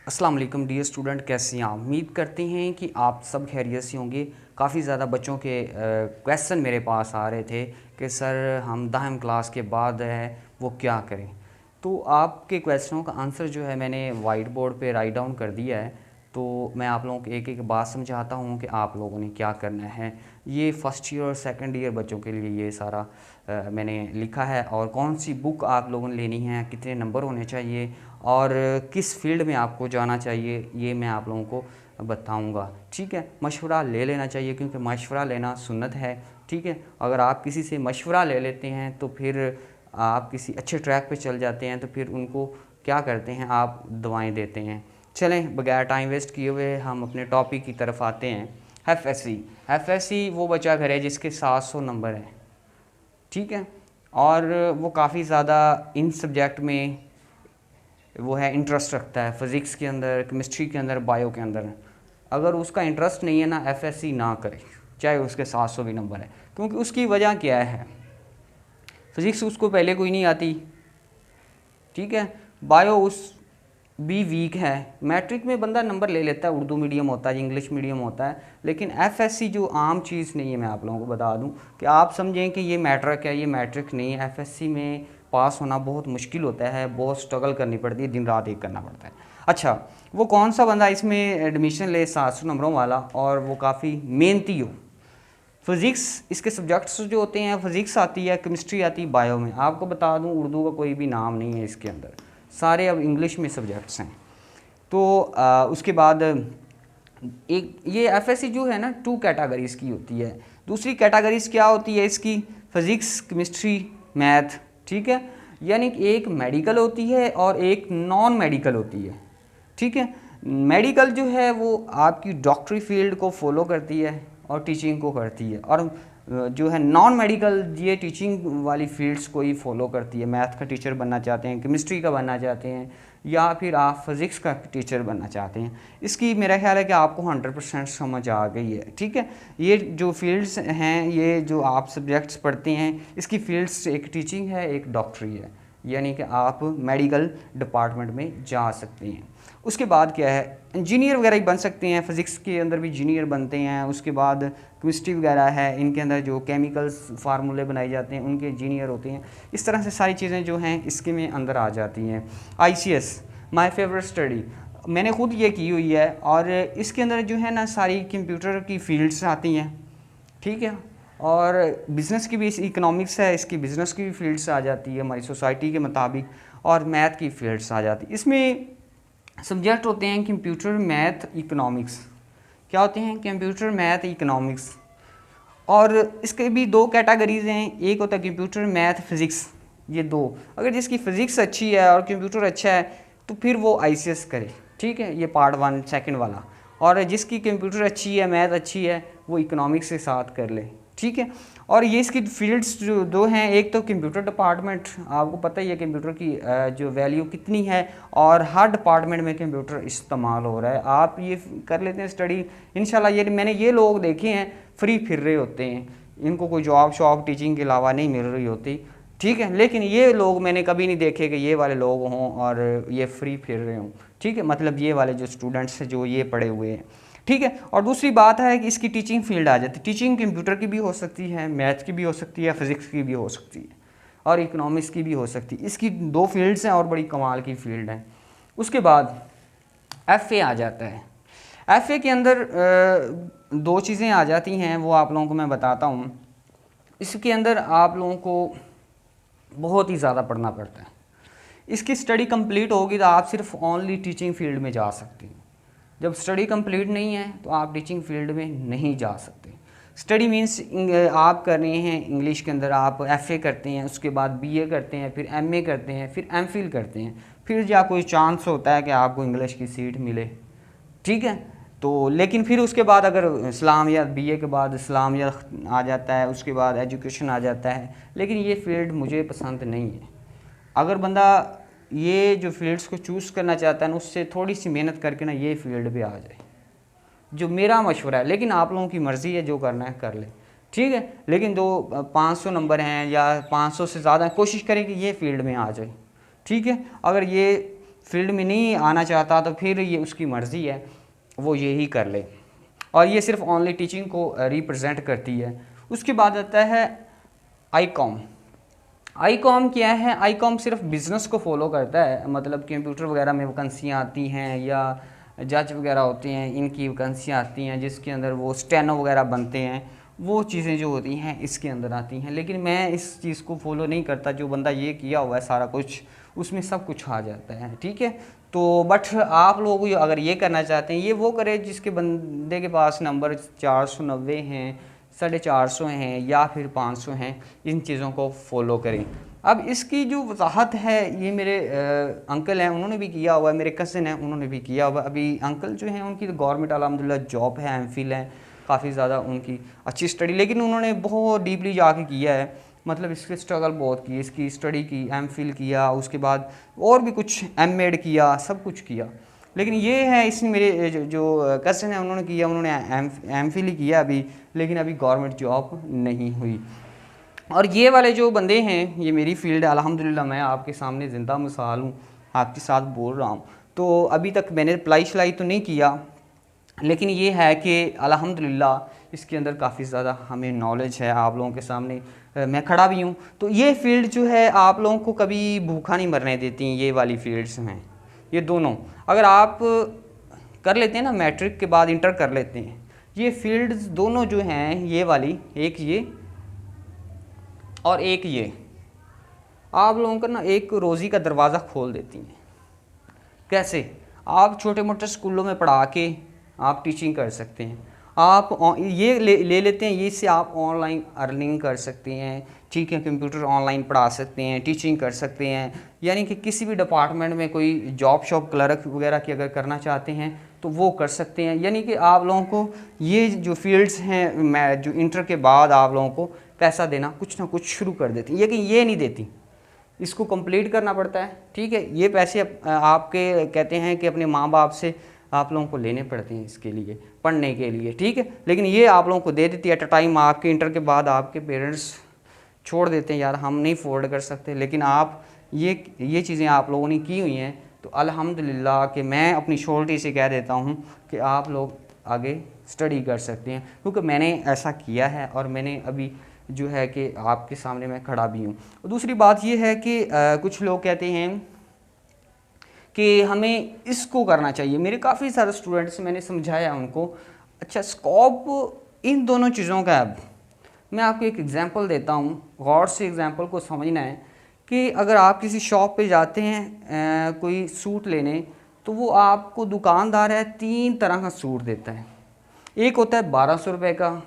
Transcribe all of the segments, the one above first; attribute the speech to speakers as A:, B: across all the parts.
A: अस्सलाम वालेकुम dear student, कैसे हैं आप? उम्मीद करते हैं कि आप सब खैरियत से होंगे। काफ़ी ज़्यादा बच्चों के क्वेश्चन मेरे पास आ रहे थे कि सर हम 10वीं क्लास के बाद है वो क्या करें। तो आपके क्वेश्चनों का आंसर जो है मैंने वाइट बोर्ड पे राइट डाउन कर दिया है। तो मैं आप लोगों को एक एक बात समझाता हूँ कि आप लोगों ने क्या करना है। ये फ़र्स्ट ईयर और सेकंड ईयर बच्चों के लिए ये सारा मैंने लिखा है, और कौन सी बुक आप लोगों ने लेनी है, कितने नंबर होने चाहिए और किस फील्ड में आपको जाना चाहिए, ये मैं आप लोगों को बताऊंगा। ठीक है, मशवरा ले लेना चाहिए क्योंकि मशवरा लेना सुन्नत है। ठीक है, अगर आप किसी से मशवरा ले लेते हैं तो फिर आप किसी अच्छे ट्रैक पे चल जाते हैं, तो फिर उनको क्या करते हैं, आप दवाएं देते हैं। चलें, बगैर टाइम वेस्ट किए हुए हम अपने टॉपिक की तरफ आते हैं। एफ एस सी वो बच्चा करे जिसके 700 नंबर हैं। ठीक है, और वो काफ़ी ज़्यादा इन सब्जेक्ट में वो है इंटरेस्ट रखता है, फ़िज़िक्स के अंदर, केमिस्ट्री के अंदर, बायो के अंदर। अगर उसका इंटरेस्ट नहीं है ना, एफएससी ना करे, चाहे उसके 700 भी नंबर है। क्योंकि उसकी वजह क्या है, फ़िज़िक्स उसको पहले कोई नहीं आती। ठीक है, बायो उस भी वीक है। मैट्रिक में बंदा नंबर ले लेता है, उर्दू मीडियम होता है, इंग्लिश मीडियम होता है, लेकिन एफएससी जो आम चीज़ नहीं है। मैं आप लोगों को बता दूं कि आप समझें कि ये मैट्रिक है, ये मैट्रिक नहीं है। एफएससी में पास होना बहुत मुश्किल होता है, बहुत स्ट्रगल करनी पड़ती है, दिन रात एक करना पड़ता है। अच्छा, वो कौन सा बंदा इसमें एडमिशन ले 700 नंबरों वाला और वो काफ़ी मेहनती हो। फ़िज़िक्स इसके सब्जेक्ट्स जो होते हैं, फ़िज़िक्स आती है, केमिस्ट्री आती है, बायो में आपको बता दूं उर्दू का कोई भी नाम नहीं है इसके अंदर, सारे अब इंग्लिश में सब्जेक्ट्स हैं। तो उसके बाद एक ये एफएससी जो है ना, 2 कैटेगरीज़ की होती है। दूसरी कैटेगरीज़ क्या होती है इसकी, फ़िज़िक्स, केमिस्ट्री, मैथ। ठीक है, यानी कि एक मेडिकल होती है और एक नॉन मेडिकल होती है। ठीक है, मेडिकल जो है वो आपकी डॉक्टरी फील्ड को फॉलो करती है और टीचिंग को करती है, और जो है नॉन मेडिकल ये टीचिंग वाली फील्ड्स को ही फॉलो करती है। मैथ का टीचर बनना चाहते हैं, केमिस्ट्री का बनना चाहते हैं, या फिर आप फिज़िक्स का टीचर बनना चाहते हैं। इसकी मेरा ख्याल है कि आपको 100% समझ आ गई है। ठीक है, ये जो फील्ड्स हैं, ये जो आप सब्जेक्ट्स पढ़ते हैं, इसकी फील्ड्स एक टीचिंग है, एक डॉक्टरी है, यानी कि आप मेडिकल डिपार्टमेंट में जा सकते हैं। उसके बाद क्या है, इंजीनियर वगैरह ही बन सकते हैं, फ़िज़िक्स के अंदर भी इंजीनियर बनते हैं। उसके बाद केमिस्ट्री वगैरह है, इनके अंदर जो केमिकल्स फार्मूले बनाए जाते हैं उनके इंजीनियर होते हैं। इस तरह से सारी चीज़ें जो हैं इसके में अंदर आ जाती हैं। आईसीएस माय फेवरेट स्टडी, मैंने खुद ये की हुई है, और इसके अंदर जो है ना सारी कंप्यूटर की फील्ड्स आती हैं। ठीक है, और बिज़नेस की भी इकोनॉमिक्स है, इसकी बिज़नेस की भी फील्ड्स आ जाती है हमारी सोसाइटी के मुताबिक, और मैथ की फील्ड्स आ जाती है। इसमें सब्जेक्ट होते हैं कंप्यूटर, मैथ, इकोनॉमिक्स। क्या होते हैं, कंप्यूटर, मैथ, इकोनॉमिक्स। और इसके भी 2 कैटेगरीज़ हैं, एक होता है कंप्यूटर, मैथ, फिज़िक्स। ये 2, अगर जिसकी फ़िज़िक्स अच्छी है और कंप्यूटर अच्छा है तो फिर वो आईसीएस करे। ठीक है, ये पार्ट 1 सेकंड वाला। और जिसकी कंप्यूटर अच्छी है, मैथ अच्छी है, वो इकोनॉमिक्स के साथ कर ले। ठीक है, और ये इसकी फील्ड्स जो 2 हैं, एक तो कंप्यूटर डिपार्टमेंट, आपको पता ही है कंप्यूटर की जो वैल्यू कितनी है, और हर डिपार्टमेंट में कंप्यूटर इस्तेमाल हो रहा है। आप ये कर लेते हैं स्टडी, इंशाल्लाह। ये मैंने ये लोग देखे हैं फ्री फिर रहे होते हैं, इनको कोई जॉब शॉप टीचिंग के अलावा नहीं मिल रही होती। ठीक है, लेकिन ये लोग मैंने कभी नहीं देखे कि ये वाले लोग हों और ये फ्री फिर रहे हों। ठीक है, मतलब ये वाले जो स्टूडेंट्स हैं जो ये पढ़े हुए हैं। ठीक है, और दूसरी बात है कि इसकी टीचिंग फील्ड आ जाती है। टीचिंग कंप्यूटर की भी हो सकती है, मैथ की भी हो सकती है, फिज़िक्स की भी हो सकती है, और इकोनॉमिक्स की भी हो सकती है। इसकी 2 फील्ड्स हैं और बड़ी कमाल की फील्ड है। उसके बाद एफ़ए आ जाता है। एफ़ए के अंदर 2 चीज़ें आ जाती हैं, वो आप लोगों को मैं बताता हूँ। इसके अंदर आप लोगों को बहुत ही ज़्यादा पढ़ना पड़ता है। इसकी स्टडी कंप्लीट होगी तो आप सिर्फ ओनली टीचिंग फील्ड में जा सकते हैं। जब स्टडी कंप्लीट नहीं है तो आप टीचिंग फील्ड में नहीं जा सकते। स्टडी मींस आप कर रहे हैं इंग्लिश के अंदर, आप एफए करते हैं, उसके बाद बीए करते हैं, फिर एमए करते हैं, फिर एमफिल करते हैं, फिर या कोई चांस होता है कि आपको इंग्लिश की सीट मिले। ठीक है, तो लेकिन फिर उसके बाद अगर इस्लामिया, बीए के बाद इस्लामिया आ जाता है, उसके बाद एजुकेशन आ जाता है, लेकिन ये फील्ड मुझे पसंद नहीं है। अगर बंदा ये जो फील्ड्स को चूज़ करना चाहता है ना, उससे थोड़ी सी मेहनत करके ना ये फील्ड पे आ जाए, जो मेरा मशवरा है। लेकिन आप लोगों की मर्ज़ी है, जो करना है कर ले। ठीक है, लेकिन जो 500 नंबर हैं या 500 से ज़्यादा, कोशिश करें कि ये फील्ड में आ जाए। ठीक है, अगर ये फील्ड में नहीं आना चाहता तो फिर ये उसकी मर्ज़ी है, वो यही कर ले। और ये सिर्फ ओनली टीचिंग को रिप्रेजेंट करती है। उसके बाद आता है आईकॉम। आईकॉम क्या है? आईकॉम सिर्फ बिज़नेस को फॉलो करता है, मतलब कंप्यूटर वगैरह में वैकेंसियाँ आती हैं या जज वगैरह होते हैं, इनकी वैकेंसियाँ आती हैं जिसके अंदर वो स्टेनो वगैरह बनते हैं, वो चीज़ें जो होती हैं इसके अंदर आती हैं। लेकिन मैं इस चीज़ को फॉलो नहीं करता। जो बंदा ये किया हुआ है सारा कुछ, उसमें सब कुछ आ जाता है, ठीक है। तो बट आप लोग अगर ये करना चाहते हैं, ये वो करें जिसके बंदे के पास नंबर 490 हैं, 450 हैं या फिर 500 हैं, इन चीज़ों को फॉलो करें। अब इसकी जो वजाहत है, ये मेरे अंकल हैं, उन्होंने भी किया हुआ है, मेरे कज़न हैं, उन्होंने भी किया हुआ है। अभी अंकल जो हैं उनकी गवर्नमेंट अल्हम्दुलिल्लाह जॉब है, एमफिल है, काफ़ी ज़्यादा उनकी अच्छी स्टडी, लेकिन उन्होंने बहुत डीपली जाके किया है, मतलब इसके स्ट्रगल बहुत की, इसकी स्टडी की, एमफिल किया, उसके बाद और भी कुछ एमएड किया, सब कुछ किया। लेकिन ये है, इसमें मेरे जो कज़न है उन्होंने किया, उन्होंने एमफिल ही किया अभी, लेकिन अभी गवर्नमेंट जॉब नहीं हुई। और ये वाले जो बंदे हैं, ये मेरी फील्ड है, अल्हम्दुलिल्लाह मैं आपके सामने ज़िंदा मिसाल हूँ, आपके साथ बोल रहा हूँ। तो अभी तक मैंने अप्लाई शलाई तो नहीं किया, लेकिन ये है कि अल्हम्दुलिल्लाह इसके अंदर काफ़ी ज़्यादा हमें नॉलेज है, आप लोगों के सामने मैं खड़ा भी हूँ। तो ये फील्ड जो है आप लोगों को कभी भूखा नहीं मरने देती, ये वाली फील्ड्स हैं ये दोनों। अगर आप कर लेते हैं ना, मैट्रिक के बाद इंटर कर लेते हैं, ये फील्ड्स दोनों जो हैं, ये वाली, एक ये और एक ये, आप लोगों का ना एक रोज़ी का दरवाज़ा खोल देती हैं। कैसे? आप छोटे मोटे स्कूलों में पढ़ा के आप टीचिंग कर सकते हैं, आप ये ले लेते हैं, ये से आप ऑनलाइन अर्निंग कर सकते हैं, ठीक है। कंप्यूटर ऑनलाइन पढ़ा सकते हैं, टीचिंग कर सकते हैं, यानी कि किसी भी डिपार्टमेंट में कोई जॉब शॉप क्लर्क वगैरह की अगर करना चाहते हैं तो वो कर सकते हैं। यानी कि आप लोगों को ये जो फील्ड्स हैं, मैं जो इंटर के बाद आप लोगों को पैसा देना कुछ ना कुछ शुरू कर देती, लेकिन ये नहीं देती, इसको कंप्लीट करना पड़ता है, ठीक है। ये पैसे आपके कहते हैं कि अपने माँ बाप से आप लोगों को लेने पड़ते हैं इसके लिए, पढ़ने के लिए, ठीक है। लेकिन ये आप लोगों को दे देती है एट अ टाइम। आपके इंटर के बाद आपके पेरेंट्स छोड़ देते हैं, यार हम नहीं अफोर्ड कर सकते, लेकिन आप ये चीज़ें आप लोगों ने की हुई हैं, तो अल्हम्दुलिल्लाह कि मैं अपनी शोल्टी से कह देता हूँ कि आप लोग आगे स्टडी कर सकते हैं, क्योंकि मैंने ऐसा किया है और मैंने अभी जो है कि आपके सामने मैं खड़ा भी हूँ। दूसरी बात ये है कि कुछ लोग कहते हैं कि हमें इसको करना चाहिए। मेरे काफ़ी सारे स्टूडेंट्स, मैंने समझाया उनको, अच्छा स्कोप इन दोनों चीज़ों का है। मैं आपको एक एग्ज़ाम्पल देता हूँ, गौर से एग्ज़ाम्पल को समझना है कि अगर आप किसी शॉप पे जाते हैं कोई सूट लेने, तो वो आपको दुकानदार है 3 तरह का सूट देता है। एक होता है 1200 रुपये का,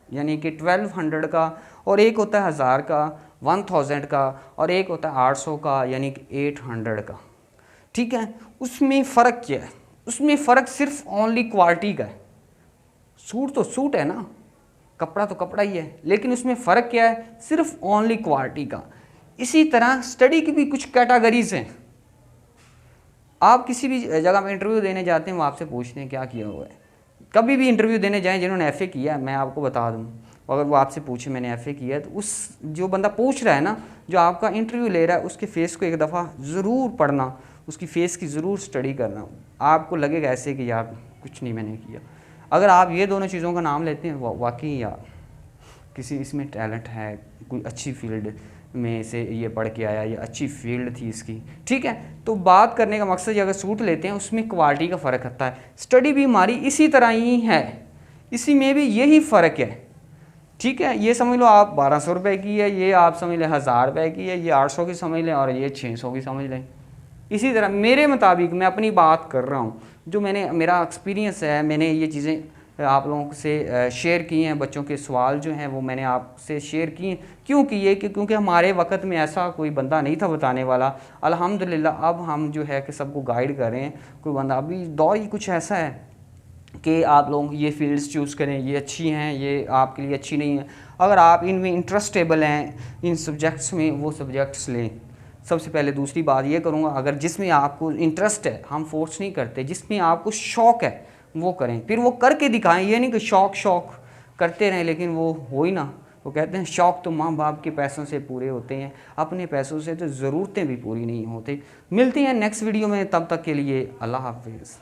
A: यानी कि 1200 का, और एक होता है 1000 का, 1000 का, और एक होता है 800 का, यानी कि 800 का, ठीक है। उसमें फ़र्क क्या है? उसमें फ़र्क सिर्फ ओनली क्वालिटी का है। सूट तो सूट है ना, कपड़ा तो कपड़ा ही है, लेकिन उसमें फ़र्क क्या है? सिर्फ ओनली क्वालिटी का। इसी तरह स्टडी की भी कुछ कैटेगरीज हैं। आप किसी भी जगह में इंटरव्यू देने जाते हैं, वो आपसे पूछते हैं क्या किया हुआ है। कभी भी इंटरव्यू देने जाएं, जिन्होंने एफ़ए किया है, मैं आपको बता दूं, अगर वो आपसे पूछे मैंने एफ़ए किया है, तो उस जो बंदा पूछ रहा है ना, जो आपका इंटरव्यू ले रहा है, उसके फेस को एक दफ़ा ज़रूर पढ़ना, उसकी फ़ेस की ज़रूर स्टडी करना। आपको लगेगा ऐसे कि यार कुछ नहीं मैंने किया। अगर आप ये दोनों चीज़ों का नाम लेते हैं, वाकई यार किसी इसमें टैलेंट है, कोई अच्छी फील्ड में से ये पढ़ के आया, ये अच्छी फील्ड थी इसकी, ठीक है। तो बात करने का मकसद, अगर सूट लेते हैं उसमें क्वालिटी का फ़र्क आता है। स्टडी भी हमारी इसी तरह ही है, इसी में भी यही फ़र्क है, ठीक है। ये समझ लो आप 1200 रुपये की है, ये आप समझ लें 1000 रुपये की है, ये 800 की समझ लें, और ये 600 की समझ लें। इसी तरह मेरे मुताबिक, मैं अपनी बात कर रहा हूँ, जो मेरा एक्सपीरियंस है, मैंने ये चीज़ें आप लोगों से शेयर की हैं। बच्चों के सवाल जो हैं वो मैंने आपसे शेयर किए। क्यों किए? क्योंकि हमारे वक्त में ऐसा कोई बंदा नहीं था बताने वाला। अल्हम्दुलिल्लाह अब हम जो है कि सबको गाइड कर रहे हैं। कोई बंदा, अभी दौर ही कुछ ऐसा है कि आप लोग ये फील्ड्स चूज़ करें, ये अच्छी हैं, ये आपके लिए अच्छी नहीं है। अगर आप इनमें इंटरेस्टेबल हैं, इन सब्जेक्ट्स में, वो सब्जेक्ट्स लें सबसे पहले। दूसरी बात ये करूँगा, अगर जिसमें आपको इंटरेस्ट है, हम फोर्स नहीं करते, जिसमें आपको शौक़ है वो करें, फिर वो करके दिखाएं। ये नहीं कि शौक़ करते रहें लेकिन वो हो ही ना, वो कहते हैं शौक़ तो माँ बाप के पैसों से पूरे होते हैं, अपने पैसों से तो ज़रूरतें भी पूरी नहीं होती। मिलते हैं नेक्स्ट वीडियो में, तब तक के लिए अल्लाह हाफिज़।